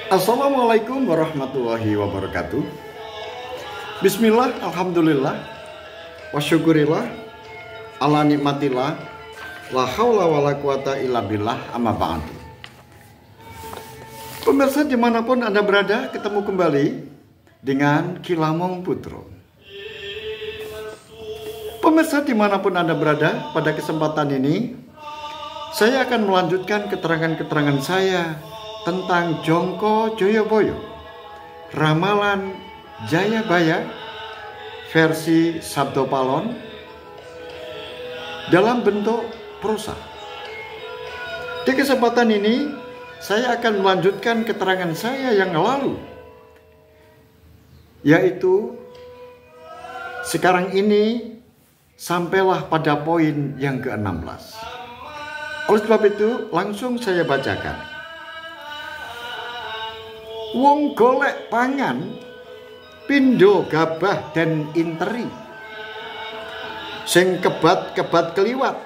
Assalamualaikum warahmatullahi wabarakatuh. Bismillah, alhamdulillah, wa syukurillah, ala nikmatillah, la haula wa la quwata illa billah, amma ba'du. Pemirsa dimanapun Anda berada, ketemu kembali dengan Kilamong Putro. Pemirsa dimanapun Anda berada, pada kesempatan ini saya akan melanjutkan keterangan-keterangan saya tentang Jongko Joyoboyo, Ramalan Jayabaya versi Sabdo Palon dalam bentuk prosa. Di kesempatan ini saya akan melanjutkan keterangan saya yang lalu, yaitu sekarang ini sampailah pada poin yang ke-16. Oleh sebab itu langsung saya bacakan. Wong golek pangan pindo gabah dan interi, sing kebat-kebat keliwat,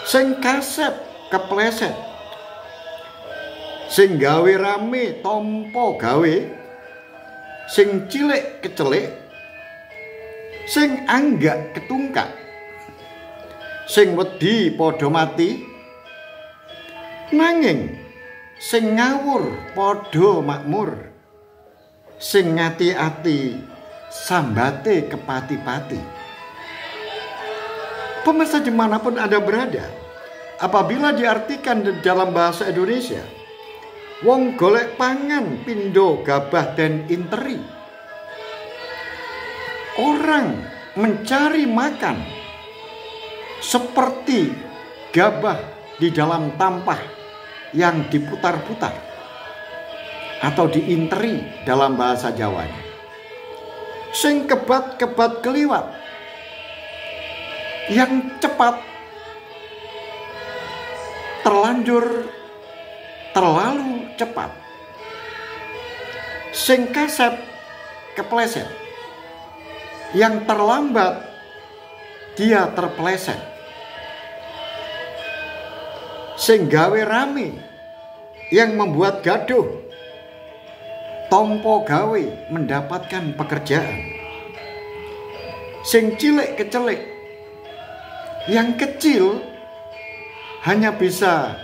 sing kasep kepleset, sing gawe rame tompo gawe, sing cilik kecelik, sing anggak ketungkak, sing wedi padha mati, nanging sing ngawur padha makmur, sing ngati-ati sambate kepati-pati. Pemirsa dimanapun Anda berada, apabila diartikan dalam bahasa Indonesia, wong golek pangan pindo gabah dan interi, orang mencari makan seperti gabah di dalam tampah yang diputar-putar atau diinteri dalam bahasa Jawanya. Sing kebat-kebat keliwat, yang cepat, terlalu cepat. Sing kasep kepleset, yang terlambat dia terpleset. Sing gawe rame, yang membuat gaduh. Tompo gawe mendapatkan pekerjaan. Sing cilik kecelik, yang kecil hanya bisa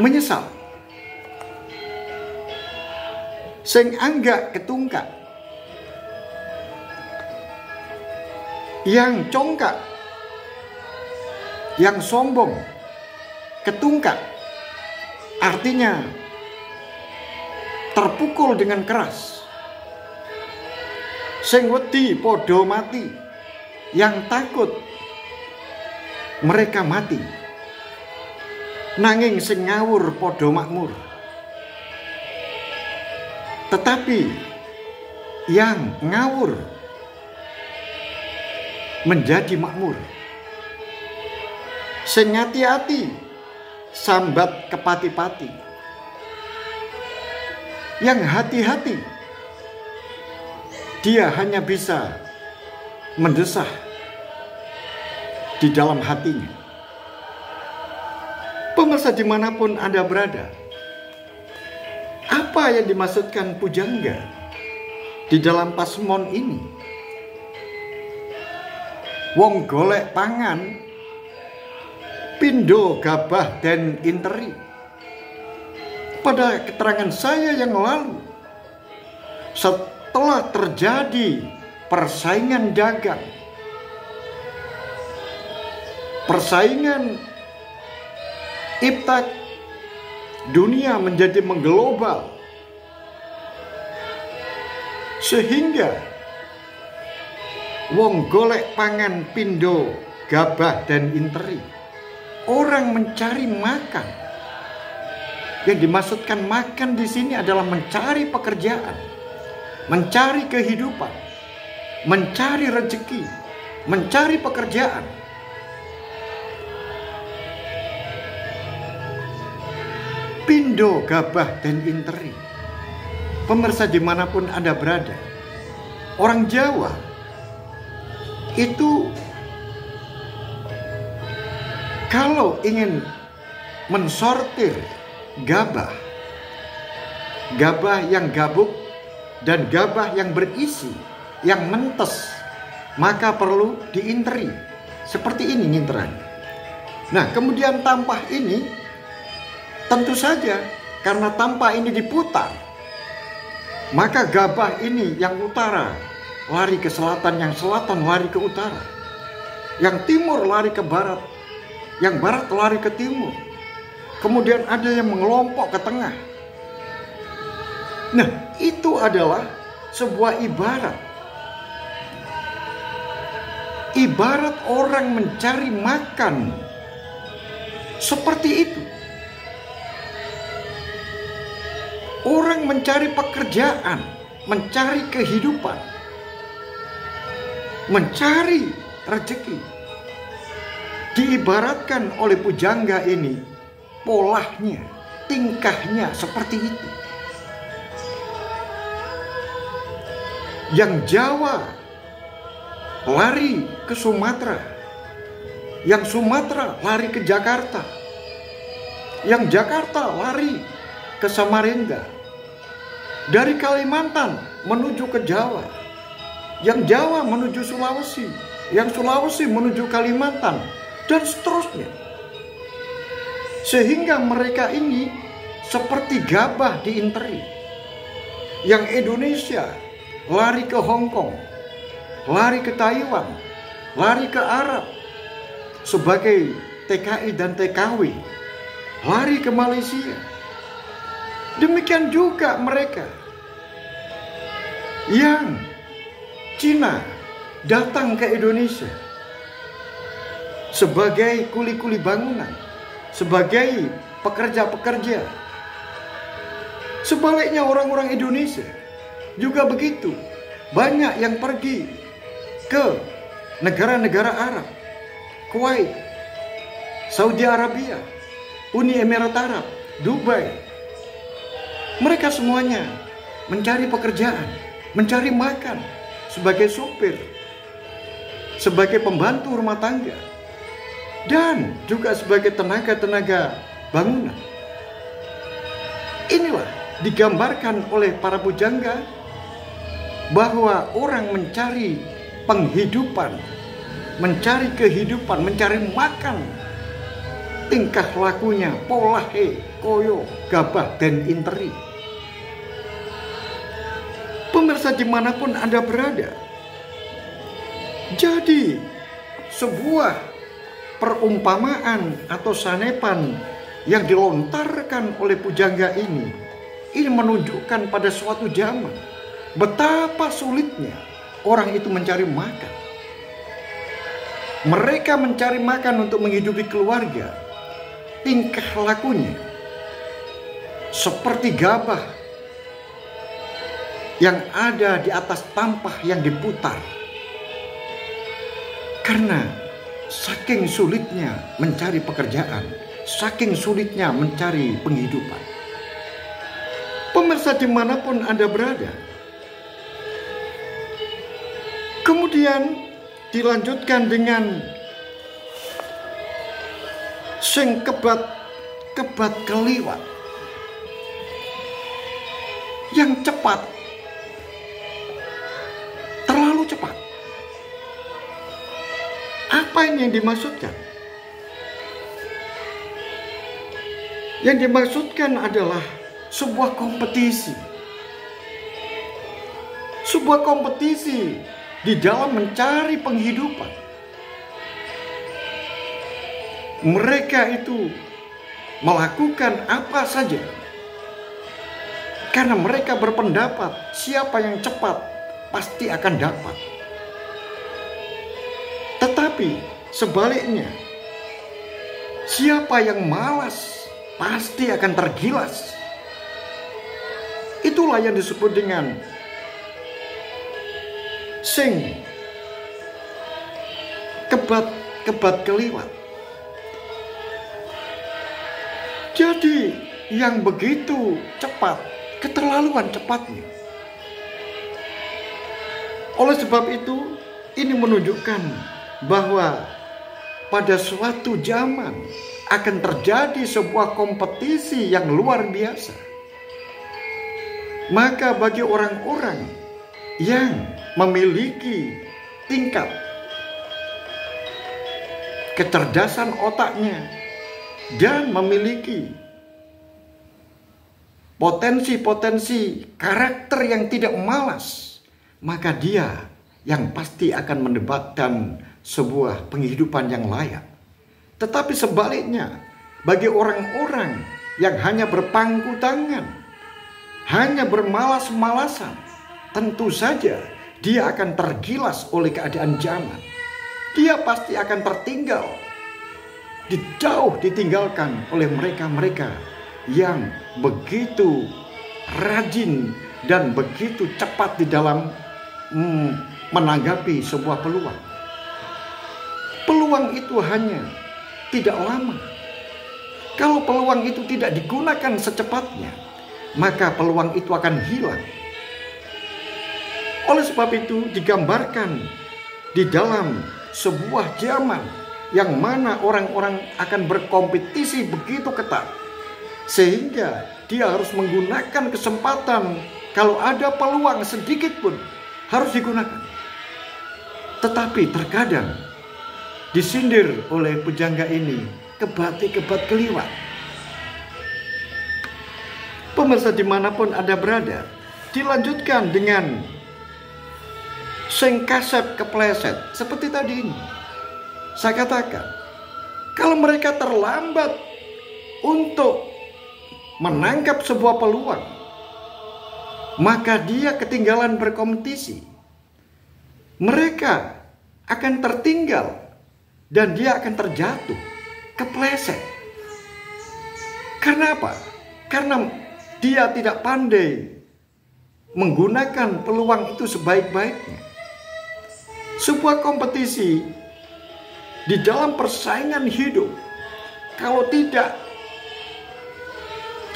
menyesal. Sing anggak ketungkak, yang congkak, yang sombong, ketungkak, artinya terpukul dengan keras. Sing wedi padha mati, yang takut mereka mati, nanging sing ngawur padha makmur. Tetapi yang ngawur menjadi makmur. Sing ngati-ati sambat kepati-pati, yang hati-hati dia hanya bisa mendesah di dalam hatinya. Pemirsa dimanapun Anda berada, apa yang dimaksudkan pujangga di dalam pasmon ini? Wong golek pangan pindo gabah dan interi. Pada keterangan saya yang lalu, setelah terjadi persaingan dagang, persaingan iptek, dunia menjadi mengglobal, sehingga wong golek pangan pindo gabah dan interi, orang mencari makan. Yang dimaksudkan makan di sini adalah mencari pekerjaan, mencari kehidupan, mencari rezeki, mencari pekerjaan. Pindo gabah dan interi. Pemirsa dimanapun Anda berada, orang Jawa itu kalau ingin mensortir gabah. Gabah yang gabuk dan gabah yang berisi, yang mentes, maka perlu diinteri. Seperti ini nginterannya. Nah, kemudian tampah ini tentu saja karena tampah ini diputar, maka gabah ini yang utara lari ke selatan, yang selatan lari ke utara, yang timur lari ke barat, yang barat lari ke timur. Kemudian ada yang mengelompok ke tengah. Nah, itu adalah sebuah ibarat. Ibarat orang mencari makan. Seperti itu. Orang mencari pekerjaan, mencari kehidupan, mencari rezeki. Diibaratkan oleh pujangga ini, polahnya, tingkahnya seperti itu. Yang Jawa lari ke Sumatera, yang Sumatera lari ke Jakarta, yang Jakarta lari ke Samarinda, dari Kalimantan menuju ke Jawa, yang Jawa menuju Sulawesi, yang Sulawesi menuju Kalimantan, dan seterusnya. Sehingga mereka ini seperti gabah diinteri. Yang Indonesia lari ke Hong Kong, lari ke Taiwan, lari ke Arab sebagai TKI dan TKW, lari ke Malaysia. Demikian juga mereka yang Cina datang ke Indonesia sebagai kuli-kuli bangunan, sebagai pekerja-pekerja. Sebaliknya orang-orang Indonesia juga begitu. Banyak yang pergi ke negara-negara Arab, Kuwait, Saudi Arabia, Uni Emirat Arab, Dubai. Mereka semuanya mencari pekerjaan, mencari makan sebagai supir, sebagai pembantu rumah tangga, dan juga sebagai tenaga-tenaga bangunan. Inilah digambarkan oleh para pujangga bahwa orang mencari penghidupan, mencari kehidupan, mencari makan, tingkah lakunya polahe, koyo, gabah, dan interi. Pemirsa dimanapun Anda berada, jadi sebuah perumpamaan atau sanepan yang dilontarkan oleh pujangga ini menunjukkan pada suatu zaman betapa sulitnya orang itu mencari makan. Mereka mencari makan untuk menghidupi keluarga. Tingkah lakunya seperti gabah yang ada di atas tampah yang diputar. Karena saking sulitnya mencari pekerjaan, saking sulitnya mencari penghidupan. Pemirsa dimanapun Anda berada, kemudian dilanjutkan dengan sing kebat keliwat, yang cepat, terlalu cepat. Apa ini yang dimaksudkan? Yang dimaksudkan adalah sebuah kompetisi. Sebuah kompetisi di dalam mencari penghidupan. Mereka itu melakukan apa saja karena mereka berpendapat siapa yang cepat pasti akan dapat. Tetapi sebaliknya, siapa yang malas pasti akan tergilas. Itulah yang disebut dengan sing kebat keliwat. Jadi yang begitu cepat, keterlaluan cepatnya. Oleh sebab itu, ini menunjukkan bahwa pada suatu zaman akan terjadi sebuah kompetisi yang luar biasa. Maka bagi orang-orang yang memiliki tingkat kecerdasan otaknya dan memiliki potensi-potensi karakter yang tidak malas, maka dia yang pasti akan mendapatkan sebuah penghidupan yang layak. Tetapi sebaliknya, bagi orang-orang yang hanya berpangku tangan, hanya bermalas-malasan, tentu saja dia akan tergilas oleh keadaan zaman. Dia pasti akan tertinggal, jauh ditinggalkan oleh mereka-mereka yang begitu rajin dan begitu cepat di dalam menanggapi sebuah peluang. Peluang itu hanya tidak lama. Kalau peluang itu tidak digunakan secepatnya, maka peluang itu akan hilang. Oleh sebab itu digambarkan di dalam sebuah zaman yang mana orang-orang akan berkompetisi begitu ketat, sehingga dia harus menggunakan kesempatan. Kalau ada peluang sedikit pun harus digunakan. Tetapi terkadang disindir oleh pujangga ini, kebat keliwat. Pemirsa dimanapun Anda berada, dilanjutkan dengan sing kasep kepleset. Seperti tadi ini saya katakan, kalau mereka terlambat untuk menangkap sebuah peluang, maka dia ketinggalan berkompetisi. Mereka akan tertinggal dan dia akan terjatuh, kepleset. Karena apa? Karena dia tidak pandai menggunakan peluang itu sebaik-baiknya. Sebuah kompetisi di dalam persaingan hidup, kalau tidak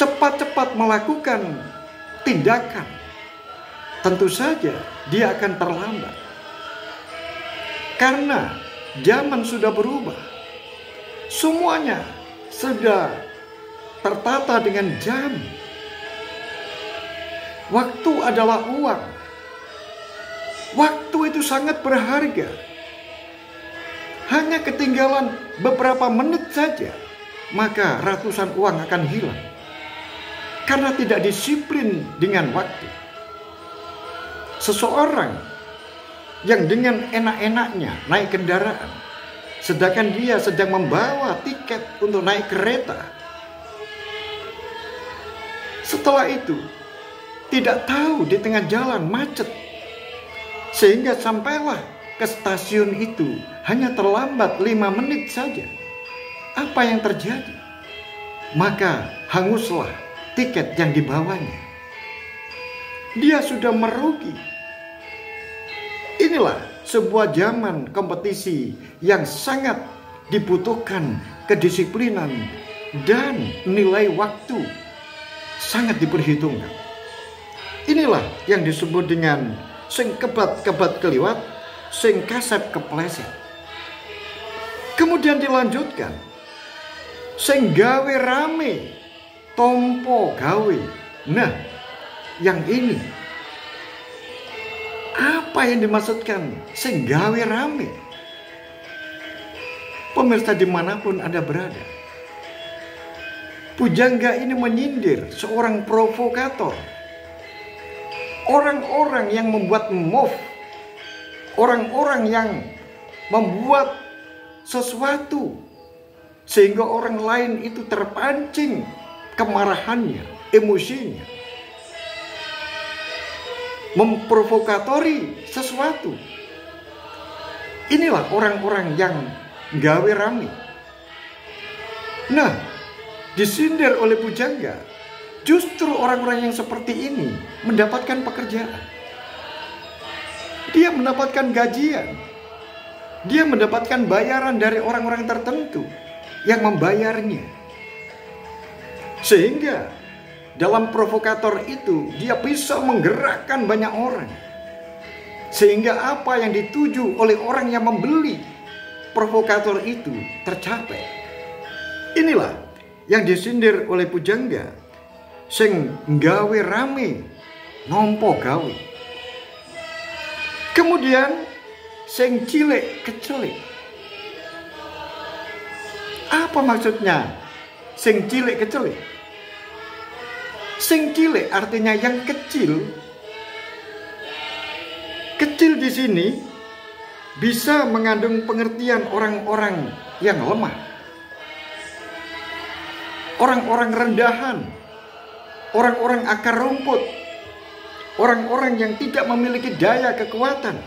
cepat-cepat melakukan tindakan, tentu saja dia akan terlambat. Karena zaman sudah berubah, semuanya sudah tertata dengan jam. Waktu adalah uang. Waktu itu sangat berharga. Hanya ketinggalan beberapa menit saja, maka ratusan uang akan hilang. Karena tidak disiplin dengan waktu. Seseorang yang dengan enak-enaknya naik kendaraan, sedangkan dia sedang membawa tiket untuk naik kereta, setelah itu tidak tahu di tengah jalan macet, sehingga sampailah ke stasiun itu hanya terlambat 5 menit saja. Apa yang terjadi? Maka hanguslah tiket yang dibawanya. Dia sudah merugi. Inilah sebuah zaman kompetisi yang sangat dibutuhkan kedisiplinan dan nilai waktu sangat diperhitungkan. Inilah yang disebut dengan sing kebat keliwat, sing kasep kepleset. Kemudian dilanjutkan, sing gawe rame, tompo gawe. Nah, yang ini apa yang dimaksudkan sing gawe rame? Pemirsa dimanapun Anda berada, pujangga ini menyindir seorang provokator, orang-orang yang membuat move, orang-orang yang membuat sesuatu sehingga orang lain itu terpancing kemarahannya, emosinya, memprovokatori sesuatu. Inilah orang-orang yang gawe rame. Nah, disindir oleh pujangga, justru orang-orang yang seperti ini mendapatkan pekerjaan. Dia mendapatkan gajian. Dia mendapatkan bayaran dari orang-orang tertentu yang membayarnya. Sehingga dalam provokator itu dia bisa menggerakkan banyak orang. Sehingga apa yang dituju oleh orang yang membeli provokator itu tercapai. Inilah yang disindir oleh pujangga sing nggawe rame nompo gawe. Kemudian sing cilik kecelik. Apa maksudnya sing cilik kecelik? Sing cilik artinya yang kecil. Kecil di sini bisa mengandung pengertian orang-orang yang lemah, orang-orang rendahan, orang-orang akar rumput, orang-orang yang tidak memiliki daya kekuatan.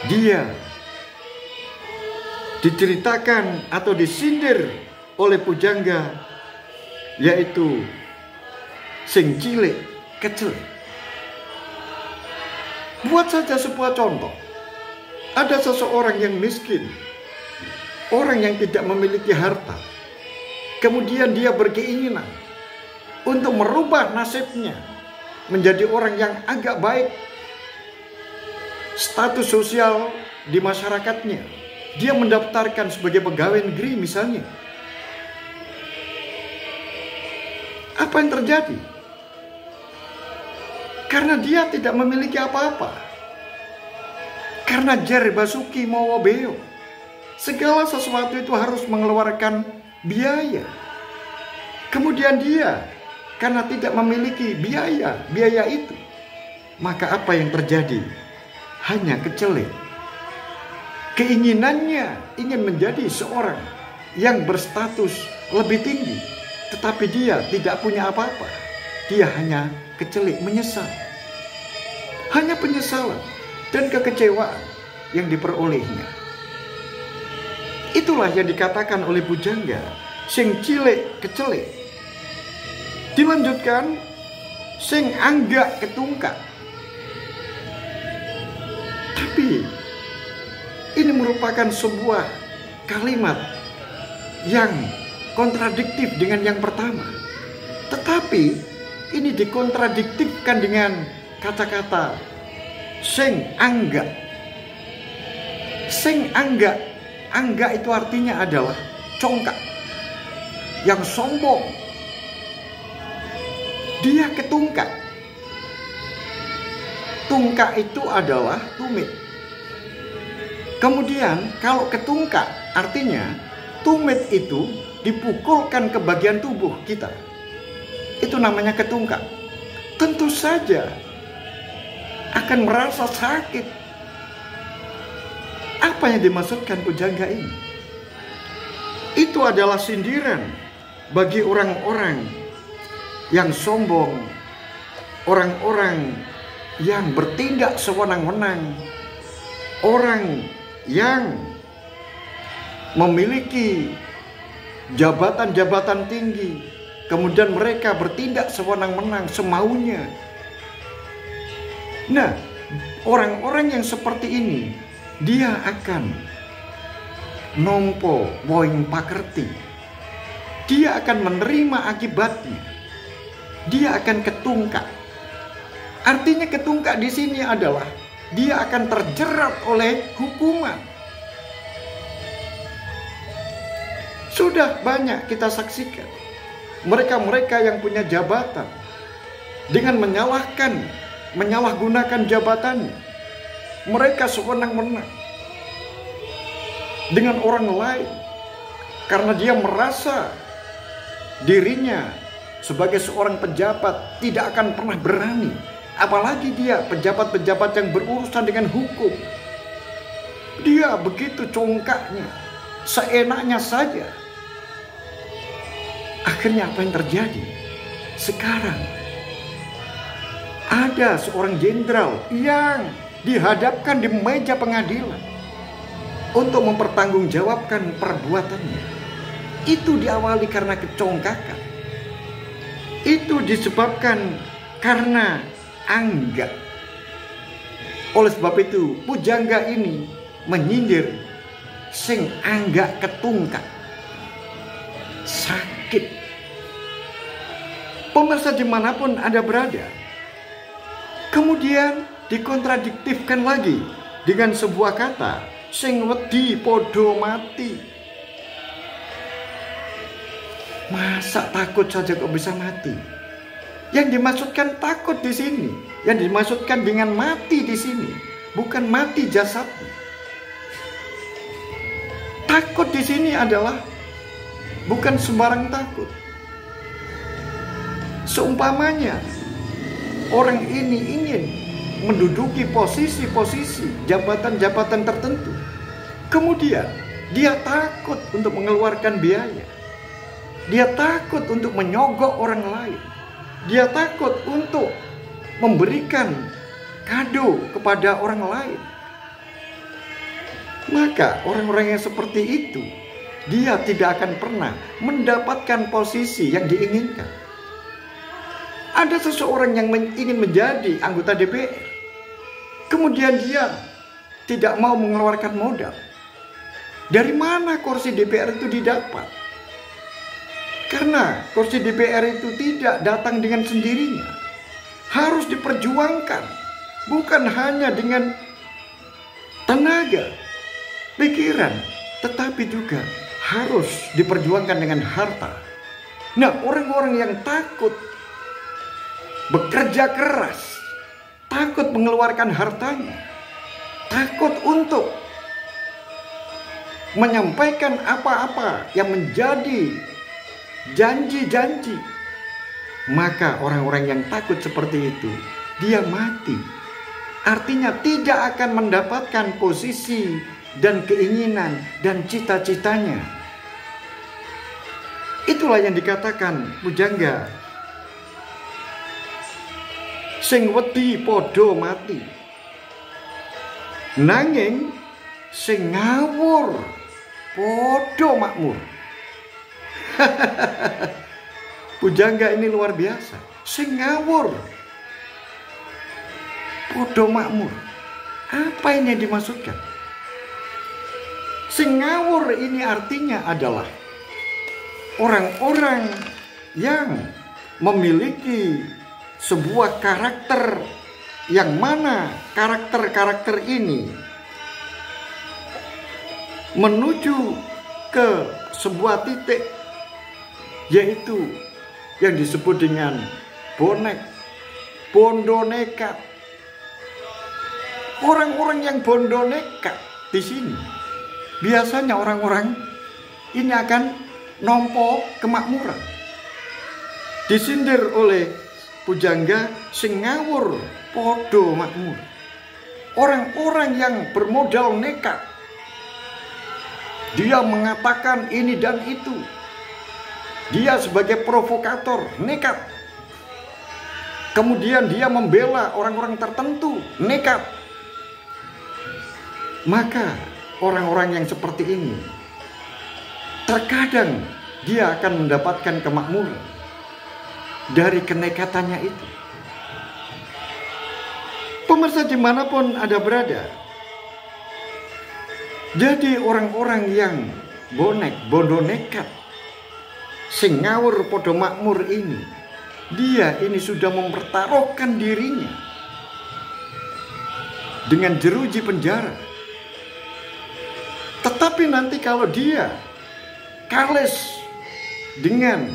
Dia diceritakan atau disindir oleh pujangga, yaitu sing cilik kecil. Buat saja sebuah contoh. Ada seseorang yang miskin, orang yang tidak memiliki harta. Kemudian dia berkeinginan untuk merubah nasibnya menjadi orang yang agak baik, status sosial di masyarakatnya. Dia mendaftarkan sebagai pegawai negeri misalnya. Apa yang terjadi? Karena dia tidak memiliki apa-apa. Karena jar basuki mawa beo. Segala sesuatu itu harus mengeluarkan biaya. Kemudian dia karena tidak memiliki biaya itu, maka apa yang terjadi? Hanya kecelik. Keinginannya ingin menjadi seorang yang berstatus lebih tinggi, tetapi dia tidak punya apa-apa. Dia hanya kecelik, menyesal. Hanya penyesalan dan kekecewaan yang diperolehnya. Itulah yang dikatakan oleh pujangga sing cilik kecelik. Dilanjutkan sing anggak ketungkak. Tapi ini merupakan sebuah kalimat yang kontradiktif dengan yang pertama. Tetapi ini dikontradiktifkan dengan kata-kata sing anggak. Sing anggak. Anggak itu artinya adalah congkak, yang sombong. Dia ketungkak. Tungkak itu adalah tumit. Kemudian kalau ketungkak artinya tumit itu dipukulkan ke bagian tubuh kita. Itu namanya ketungkak. Tentu saja akan merasa sakit. Apa yang dimaksudkan pujangga ini? Itu adalah sindiran bagi orang-orang yang sombong, orang-orang yang bertindak sewenang-wenang, orang yang memiliki jabatan-jabatan tinggi, kemudian mereka bertindak sewenang-wenang, semaunya. Nah, orang-orang yang seperti ini, dia akan nompo boing pakerti. Dia akan menerima akibatnya. Dia akan ketungkak. Artinya ketungkak di sini adalah dia akan terjerat oleh hukuman. Sudah banyak kita saksikan mereka-mereka yang punya jabatan dengan menyalahgunakan jabatannya. Mereka sewenang-wenang dengan orang lain karena dia merasa dirinya sebagai seorang pejabat tidak akan pernah berani. Apalagi dia pejabat-pejabat yang berurusan dengan hukum. Dia begitu congkaknya, seenaknya saja. Akhirnya apa yang terjadi? Sekarang ada seorang jenderal yang dihadapkan di meja pengadilan untuk mempertanggungjawabkan perbuatannya. Itu diawali karena kecongkakan. Itu disebabkan karena anggak. Oleh sebab itu pujangga ini menyindir sing anggak ketungkak. Sakit. Pemirsa dimanapun Anda berada, kemudian dikontradiktifkan lagi dengan sebuah kata sing wedi podo mati. Masa takut saja kok bisa mati? Yang dimaksudkan takut di sini, yang dimaksudkan dengan mati di sini, bukan mati jasadnya. Takut di sini adalah bukan sembarang takut. Seumpamanya orang ini ingin menduduki posisi-posisi jabatan-jabatan tertentu, kemudian dia takut untuk mengeluarkan biaya, dia takut untuk menyogok orang lain, dia takut untuk memberikan kado kepada orang lain. Maka orang-orang yang seperti itu, dia tidak akan pernah mendapatkan posisi yang diinginkan. Ada seseorang yang ingin menjadi anggota DPR, kemudian dia tidak mau mengeluarkan modal. Dari mana kursi DPR itu didapat? Karena kursi DPR itu tidak datang dengan sendirinya, harus diperjuangkan, bukan hanya dengan tenaga, pikiran, tetapi juga harus diperjuangkan dengan harta. Nah, orang-orang yang takut bekerja keras, takut mengeluarkan hartanya, takut untuk menyampaikan apa-apa yang menjadi janji-janji, maka orang-orang yang takut seperti itu, dia mati. Artinya tidak akan mendapatkan posisi dan keinginan dan cita-citanya. Itulah yang dikatakan pujangga, sing wedi padha mati, nanging sing ngawur padha makmur. Pujangga ini luar biasa. Sing ngawur padha makmur. Apa ini yang dimaksudkan? Sing ngawur ini artinya adalah orang-orang yang memiliki sebuah karakter, yang mana karakter-karakter ini menuju ke sebuah titik, yaitu yang disebut dengan bondo nekat. Orang-orang yang bondo nekat di sini biasanya orang-orang ini akan nompo kemakmuran. Disindir oleh pujangga, sing ngawur podo makmur. Orang-orang yang bermodal nekat, dia mengatakan ini dan itu, dia sebagai provokator nekat, kemudian dia membela orang-orang tertentu nekat. Maka orang-orang yang seperti ini terkadang dia akan mendapatkan kemakmuran dari kenekatannya itu. Pemirsa dimanapun Anda berada, jadi orang-orang yang bondo nekat, sing ngawur podo makmur ini, dia ini sudah mempertaruhkan dirinya dengan jeruji penjara. Tetapi nanti kalau dia kalah dengan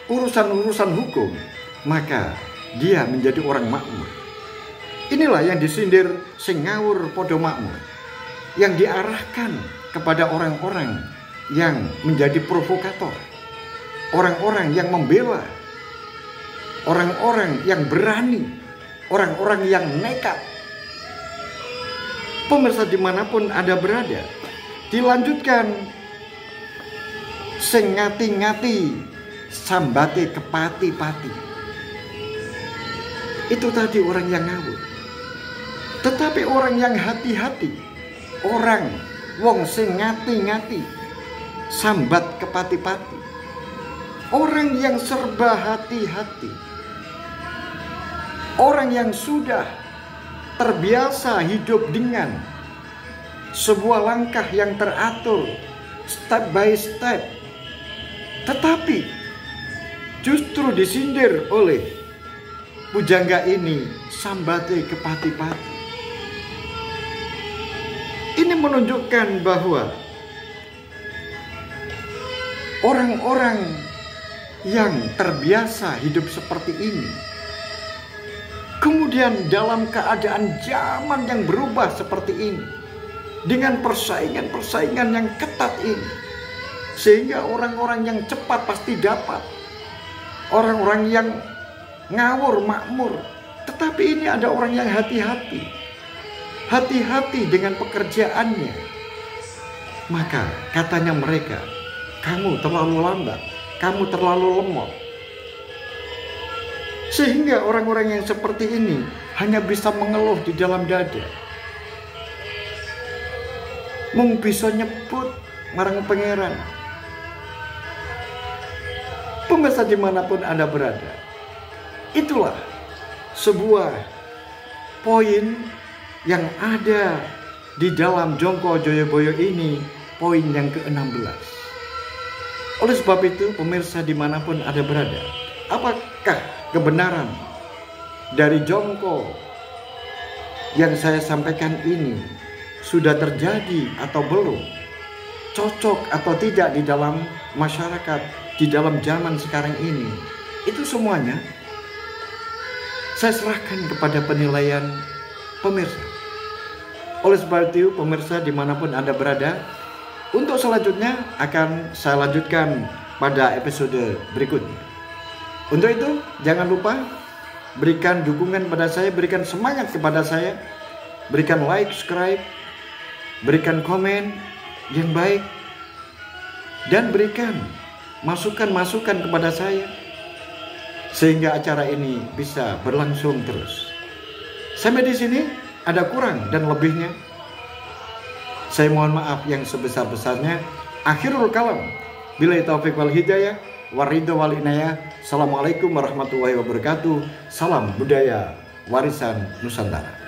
urusan-urusan hukum, maka dia menjadi orang makmur. Inilah yang disindir sing ngawur podo makmur, yang diarahkan kepada orang-orang yang menjadi provokator, orang-orang yang membela, orang-orang yang berani, orang-orang yang nekat. Pemirsa dimanapun Anda berada, dilanjutkan, sing ngati-ngati sambate kepati-pati. Itu tadi orang yang ngawur. Tetapi orang yang hati-hati, orang wong sing ngati-ngati sambat kepati-pati, orang yang serba hati-hati, orang yang sudah terbiasa hidup dengan sebuah langkah yang teratur, step by step, tetapi justru disindir oleh pujangga ini sambate kepati-pati. Ini menunjukkan bahwa orang-orang yang terbiasa hidup seperti ini, kemudian dalam keadaan zaman yang berubah seperti ini, dengan persaingan-persaingan yang ketat ini, sehingga orang-orang yang cepat pasti dapat, orang-orang yang ngawur makmur. Tetapi ini ada orang yang hati-hati dengan pekerjaannya. Maka katanya mereka, kamu terlalu lambat, kamu terlalu lemot. Sehingga orang-orang yang seperti ini hanya bisa mengeluh di dalam dada. Mung bisa nyebut marang pangeran. Pemirsa dimanapun Anda berada, itulah sebuah poin yang ada di dalam Jongko Joyoboyo ini, poin yang ke-16. Oleh sebab itu, pemirsa dimanapun Anda berada, apakah kebenaran dari Jongko yang saya sampaikan ini sudah terjadi atau belum? Cocok atau tidak di dalam masyarakat, di dalam zaman sekarang ini? Itu semuanya saya serahkan kepada penilaian pemirsa. Oleh sebab itu, pemirsa dimanapun Anda berada, untuk selanjutnya akan saya lanjutkan pada episode berikutnya. Untuk itu, jangan lupa berikan dukungan pada saya, berikan semangat kepada saya, berikan like, subscribe, berikan komen yang baik, dan berikan masukan-masukan kepada saya, sehingga acara ini bisa berlangsung terus. Sampai di sini ada kurang dan lebihnya, saya mohon maaf yang sebesar-besarnya. Akhirul kalam, billahi taufiq wal hidayah, waridho wal inayah. Assalamualaikum warahmatullahi wabarakatuh. Salam budaya warisan Nusantara.